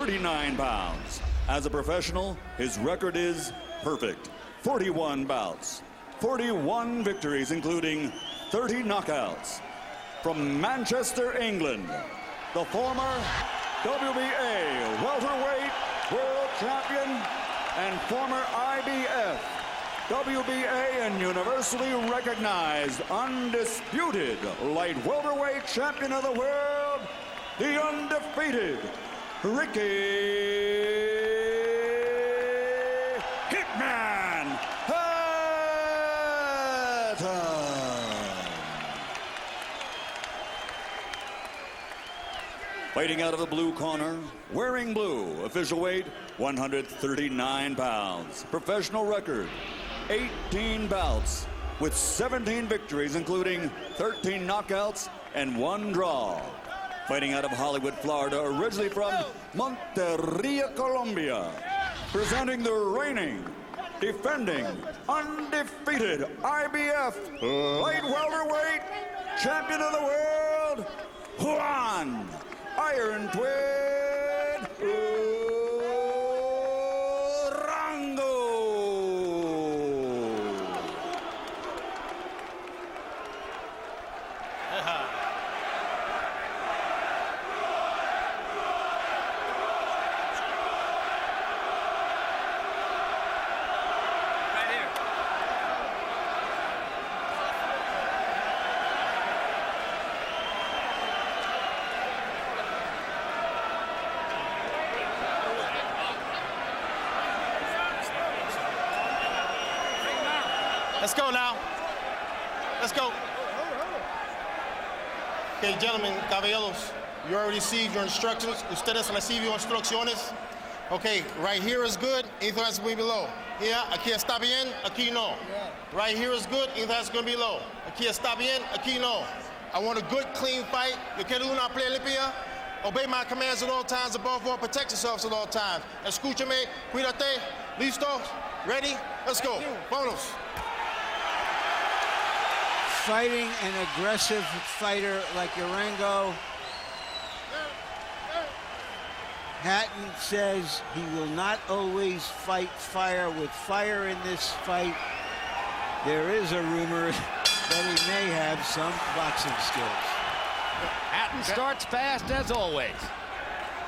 39 pounds. As a professional, his record is perfect. 41 bouts, 41 victories, including 30 knockouts. From Manchester, England, the former WBA welterweight world champion and former IBF, WBA and universally recognized undisputed light welterweight champion of the world, the undefeated Ricky Hitman Hatton. Fighting out of the blue corner, wearing blue, official weight 139 pounds. Professional record 18 bouts with 17 victories, including 13 knockouts and 1 draw. Fighting out of Hollywood, Florida, originally from Monterrey, Colombia. Presenting the reigning, defending, undefeated IBF light welterweight champion of the world, Juan Iron Twin Urango. Let's go now. Let's go. Okay, gentlemen, caballeros, you already received your instructions. Ustedes han recibido instrucciones. Okay, right here is good, anything that's going to be below. Here, aquí está bien, aquí no. Right here is good, anything that's going to be low. Aquí está bien, aquí no. I want a good, clean fight. Yo quiero una pelea limpia. Obey my commands at all times, above all, protect yourselves at all times. Escúchame, cuídate, listo, ready, let's go. Vámonos. Fighting an aggressive fighter like Urango, Hatton says he will not always fight fire with fire in this fight. There is a rumor that he may have some boxing skills. Hatton starts fast as always.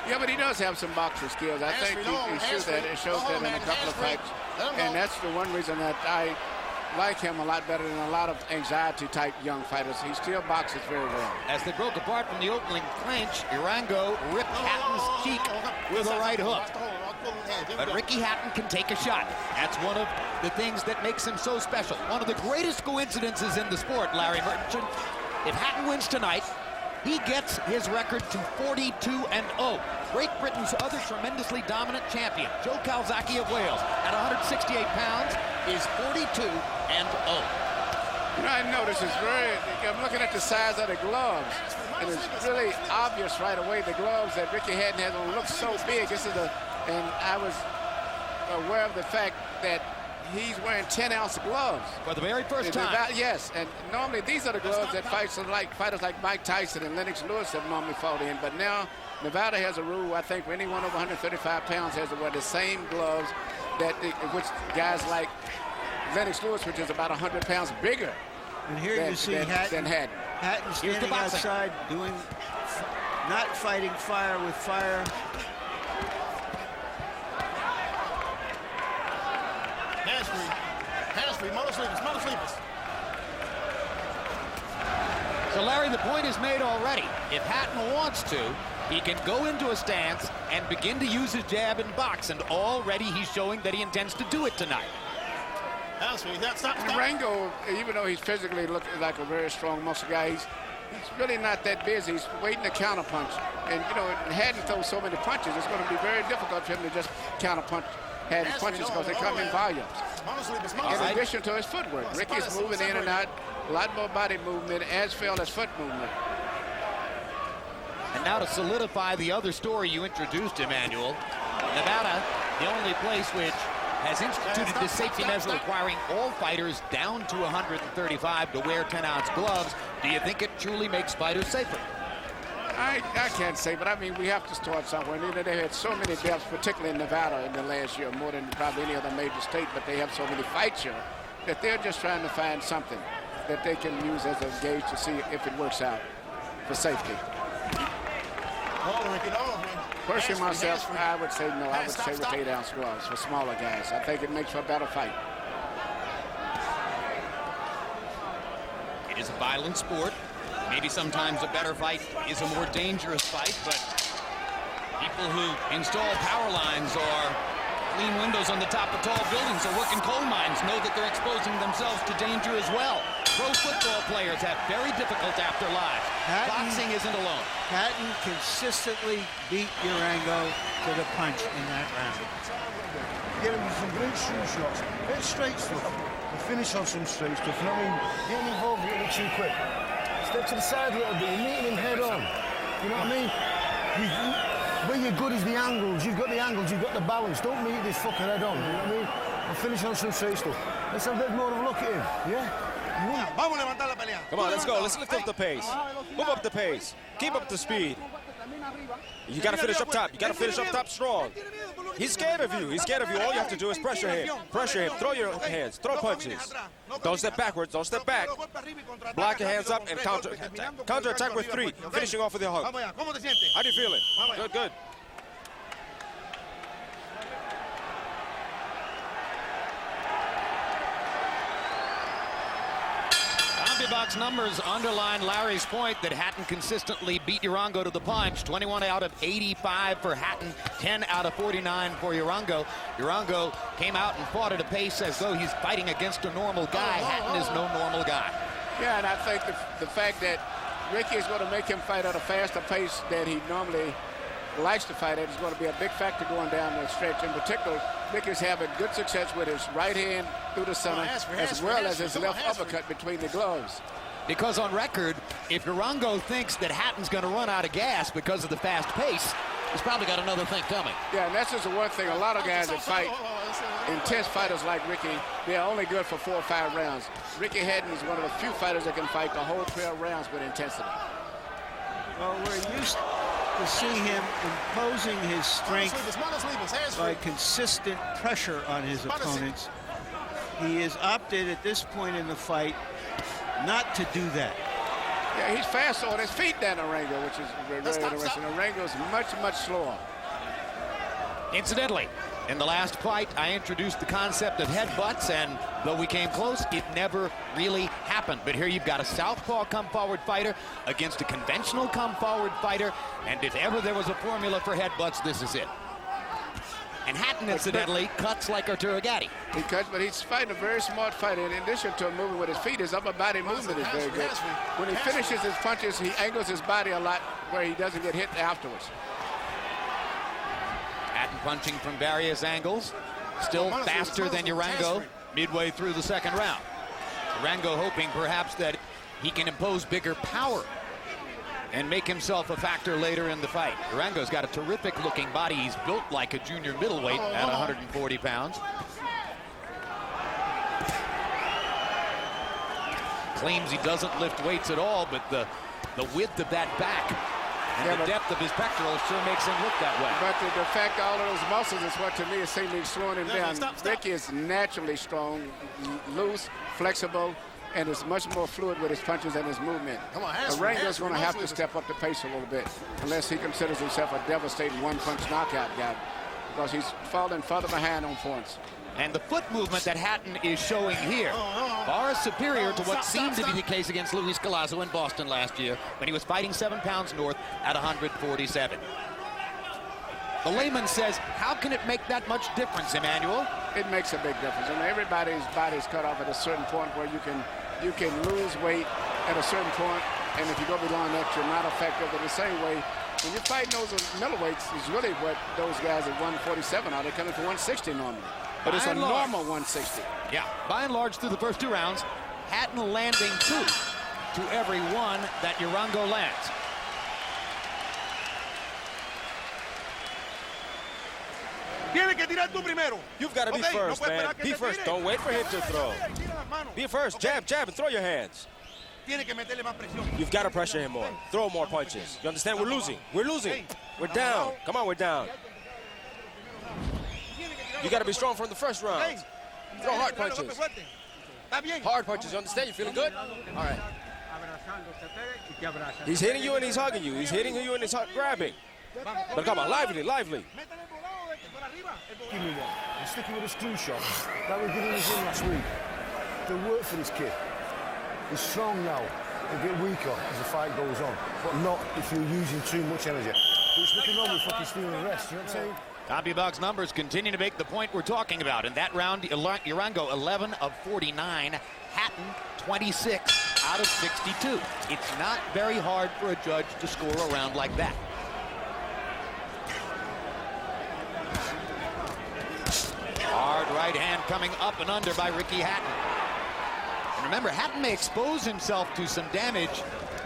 Yeah, but he does have some boxing skills. I think he shows that. It shows that in a couple of fights. And that's the one reason that I like him a lot better than a lot of anxiety-type young fighters. He still boxes very well. As they broke apart from the opening clinch, Urango ripped Hatton's cheek with a right hook. But Ricky Hatton can take a shot. That's one of the things that makes him so special. One of the greatest coincidences in the sport, Larry Merchant. If Hatton wins tonight, he gets his record to 42-0. Great Britain's other tremendously dominant champion, Joe Calzaghe of Wales, at 168 pounds, is 42-0. You know, I noticed I'm looking at the size of the gloves, and it's really obvious right away the gloves that Ricky Hatton has on look so big. And I was aware of the fact that he's wearing 10-ounce gloves. For the very first time. Yes, and normally these are the gloves that fighters like Mike Tyson and Lennox Lewis have normally fought in, but now Nevada has a rule, I think, for anyone over 135 pounds has to wear the same gloves which guys like Lennox Lewis, which is about 100 pounds bigger. And here you see Hatton standing outside not fighting fire with fire. Hands free, motor sleepers. So, Larry, the point is made already. If Hatton wants to, he can go into a stance and begin to use his jab and box, and already he's showing that he intends to do it tonight. Urango, even though he's physically looking like a very strong muscle guy, he's really not that busy. He's waiting to counterpunch. And, you know, Hatton throws so many punches, it's going to be very difficult for him to just counterpunch Hatton's punches because they come in volumes. In addition to his footwork, Ricky's moving in and out, a lot more body movement as well as foot movement. And now to solidify the other story you introduced, Emmanuel, Nevada, the only place which has instituted this safety measure requiring all fighters down to 135 to wear 10-ounce gloves. Do you think it truly makes fighters safer? I can't say, but I mean, we have to start somewhere. And they had so many deaths, particularly in Nevada in the last year, more than probably any other major state, but they have so many fights here that they're just trying to find something that they can use as a gauge to see if it works out for safety. Personally, myself, I would say no. I would say with 8-ounce gloves for smaller guys. I think it makes for a better fight. It is a violent sport. Maybe sometimes a better fight is a more dangerous fight, but people who install power lines or clean windows on the top of tall buildings or work in coal mines know that they're exposing themselves to danger as well. Pro football players have very difficult afterlives. Boxing isn't alone. Hatton consistently beat Urango to the punch in that round. Get him with some great shoe shots. Get straight stuff. And finish on some straight stuff. You know what I mean? Getting involved a little too quick. Step to the side a little bit. You're meeting him head on. You know what I mean? Where you're good is the angles. You've got the angles. You've got the balance. Don't meet this fucker head on. You know what I mean? And finish on some straight stuff. Let's have a bit more of a look at him. Yeah? Come on, let's go. Let's lift up the pace. Move up the pace. Keep up the speed. You got to finish up top. You got to finish up top strong. He's scared of you. He's scared of you. All you have to do is pressure him. Pressure him. Throw your hands. Throw punches. Don't step backwards. Don't step back. Block your hands up and counter. Counter attack with 3. Finishing off with a hook. How do you feel it? Good, good. Box numbers underline Larry's point that Hatton consistently beat Urango to the punch. 21 out of 85 for Hatton, 10 out of 49 for Urango. Urango came out and fought at a pace as though he's fighting against a normal guy. Hatton is no normal guy. Yeah, and I think the fact that Ricky is going to make him fight at a faster pace than he normally likes to fight at is going to be a big factor going down the stretch. In particular, Ricky's having good success with his right hand through the center as well as his left uppercut between the gloves. Because on record, if Urango thinks that Hatton's going to run out of gas because of the fast pace, he's probably got another thing coming. Yeah, and that's just the one thing. A lot of guys that fight, intense fighters like Ricky, they're only good for 4 or 5 rounds. Ricky Hatton is one of the few fighters that can fight the whole 12 rounds with intensity. Well, we're used to see him imposing his strength by consistent pressure on his opponents. He has opted at this point in the fight not to do that. Yeah, he's faster on his feet than Urango, which is very interesting. Urango is much, much slower. Incidentally, in the last fight, I introduced the concept of headbutts, and though we came close, it never really happened. But here you've got a southpaw come-forward fighter against a conventional come-forward fighter, and if ever there was a formula for headbutts, this is it. And Hatton, incidentally, cuts like Arturo Gatti. He cuts, but he's fighting a very smart fighter. In addition to moving with his feet, his upper body movement is very good. When he finishes his punches, he angles his body a lot where he doesn't get hit afterwards. Hatton punching from various angles, still faster than Urango midway through the second round. Urango hoping perhaps that he can impose bigger power and make himself a factor later in the fight. Urango's got a terrific looking body. He's built like a junior middleweight at 140 pounds. Claims he doesn't lift weights at all, but the width of that back and the depth of his pectorals sure makes him look that way. But the fact all of those muscles is what to me is seemingly slowing him down. Ricky is naturally strong, loose, flexible, and is much more fluid with his punches and his movement. Urango's going to have to step up the pace a little bit unless he considers himself a devastating one-punch knockout guy, because he's falling further behind on points. And the foot movement that Hatton is showing here far superior to what seemed to be the case against Luis Collazo in Boston last year when he was fighting 7 pounds north at 147. The layman says, how can it make that much difference, Emmanuel? It makes a big difference. I mean, everybody's body's cut off at a certain point where you can lose weight at a certain point, and if you go beyond that, you're not effective. In the same way, when you're fighting those middleweights, is really what those guys at 147 are. They're coming for 160 normally. But it's a normal 160. Yeah, by and large, through the first 2 rounds, Hatton landing 2 to every 1 that Urango lands. You've got to be first, man. Be first. Don't wait for him to throw. Be first. Jab, jab, and throw your hands. You've got to pressure him more. Throw more punches. You understand? We're losing. We're losing. We're down. Come on, we're down. You got to be strong from the first round. Throw hard punches. Hard punches. You understand? You feeling good? All right. He's hitting you and he's hugging you. He's hitting you and he's grabbing. But come on, lively, lively. Give me one. I'm sticking with a screw shot that we did in his in last week. The work for this kid. He's strong now. He'll get weaker as the fight goes on, but not if you're using too much energy. There's nothing wrong with fucking stealing rest, you know what I'm saying? CompuBox numbers continue to make the point we're talking about. In that round, Urango 11 of 49, Hatton 26 out of 62. It's not very hard for a judge to score a round like that. Hard right hand coming up and under by Ricky Hatton. And remember, Hatton may expose himself to some damage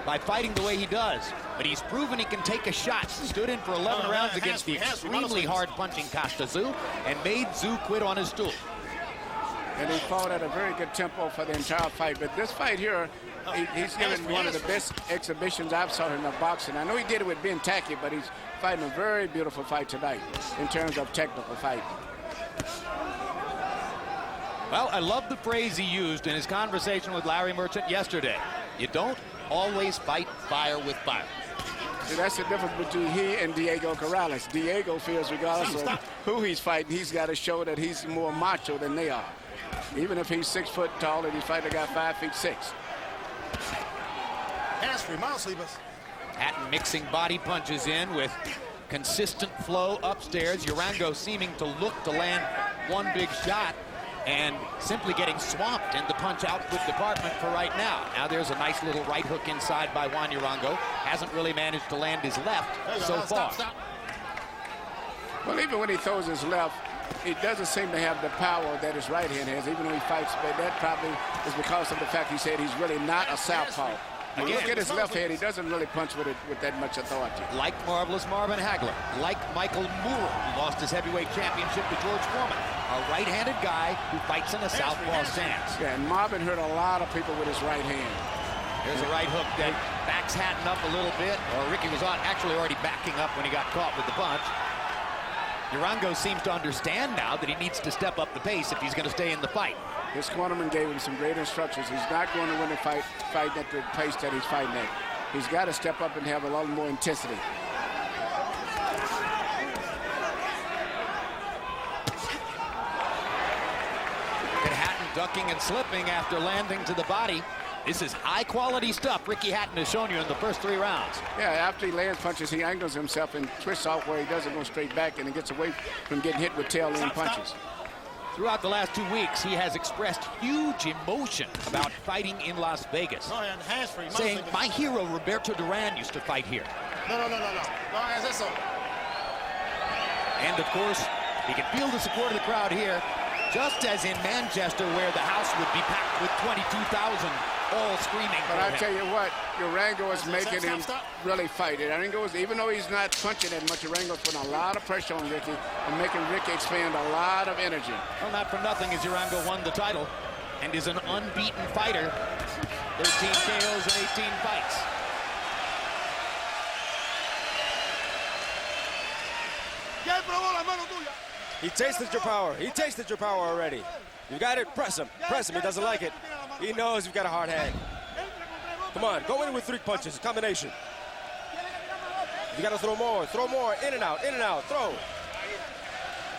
by fighting the way he does, but he's proven he can take a shot. Stood in for 11 rounds against the extremely hard-punching Costa Tszyu and made Tszyu quit on his stool. And he fought at a very good tempo for the entire fight. But this fight here, he's given one of the best exhibitions I've saw in the boxing. I know he did it with being tacky, but he's fighting a very beautiful fight tonight in terms of technical fight. Well, I love the phrase he used in his conversation with Larry Merchant yesterday. You don't always fight fire with fire. See, that's the difference between he and Diego Corrales. Diego feels regardless of who he's fighting, he's got to show that he's more macho than they are. Even if he's 6 foot tall and he's fighting a guy 5'6". Hatton mixing body punches in with consistent flow upstairs. Urango seeming to look to land one big shot and simply getting swamped in the punch output department for right now. Now there's a nice little right hook inside by Juan Urango. Hasn't really managed to land his left so far. Well, even when he throws his left, he doesn't seem to have the power that his right hand has, even though he fights. But that probably is because of the fact he said he's really not a southpaw. When you look at his left hand, he doesn't really punch with it with that much authority. Like Marvelous Marvin Hagler, like Michael Moore, who lost his heavyweight championship to George Foreman, a right-handed guy who fights in a southpaw stance. Yeah, and Marvin hurt a lot of people with his right hand. There's a right hook that backs Hatton up a little bit, or Ricky was actually already backing up when he got caught with the punch. Urango seems to understand now that he needs to step up the pace if he's going to stay in the fight. His cornerman gave him some great instructions. He's not going to win the fight at the pace that he's fighting at. He's got to step up and have a lot more intensity. And Hatton ducking and slipping after landing to the body. This is high-quality stuff Ricky Hatton has shown you in the first 3 rounds. Yeah, after he lands punches, he angles himself and twists off where he doesn't go straight back, and he gets away from getting hit with tail-end punches. Throughout the last 2 weeks, he has expressed huge emotion about fighting in Las Vegas, saying, my hero Roberto Duran used to fight here. And of course, he can feel the support of the crowd here, just as in Manchester, where the house would be packed with 22,000 all screaming. But I tell you what, Urango is making him really fight. Urango is, even though he's not punching that much, Urango's putting a lot of pressure on Ricky and making Ricky expend a lot of energy. Well, not for nothing as Urango won the title and is an unbeaten fighter. 13 KOs in 18 fights. He tasted your power. He tasted your power already. You got it? Press him. Press him. He doesn't like it. He knows you've got a hard hand. Come on. Go in with 3 punches. Combination. You got to throw more. Throw more. In and out. In and out. Throw.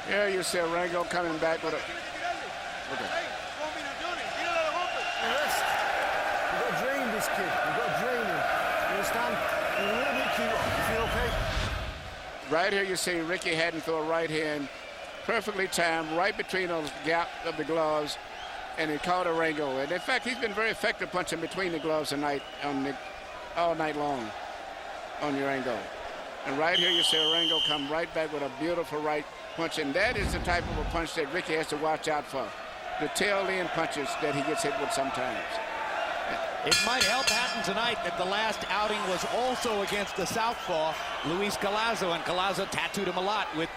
Here you see Urango coming back with a... You've got to drain this kid. You've got to drain him. You understand? You're a little bit cute. You feel okay? Right here you see Ricky Hatton throw a right hand, perfectly timed, right between those gap of the gloves, and he caught Urango. And in fact, he's been very effective punching between the gloves tonight, all night long on Urango. And right here you see Urango come right back with a beautiful right punch, and that is the type of a punch that Ricky has to watch out for. The tail end punches that he gets hit with sometimes. It might help Hatton tonight that the last outing was also against the southpaw, Luis Collazo, and Collazo tattooed him a lot with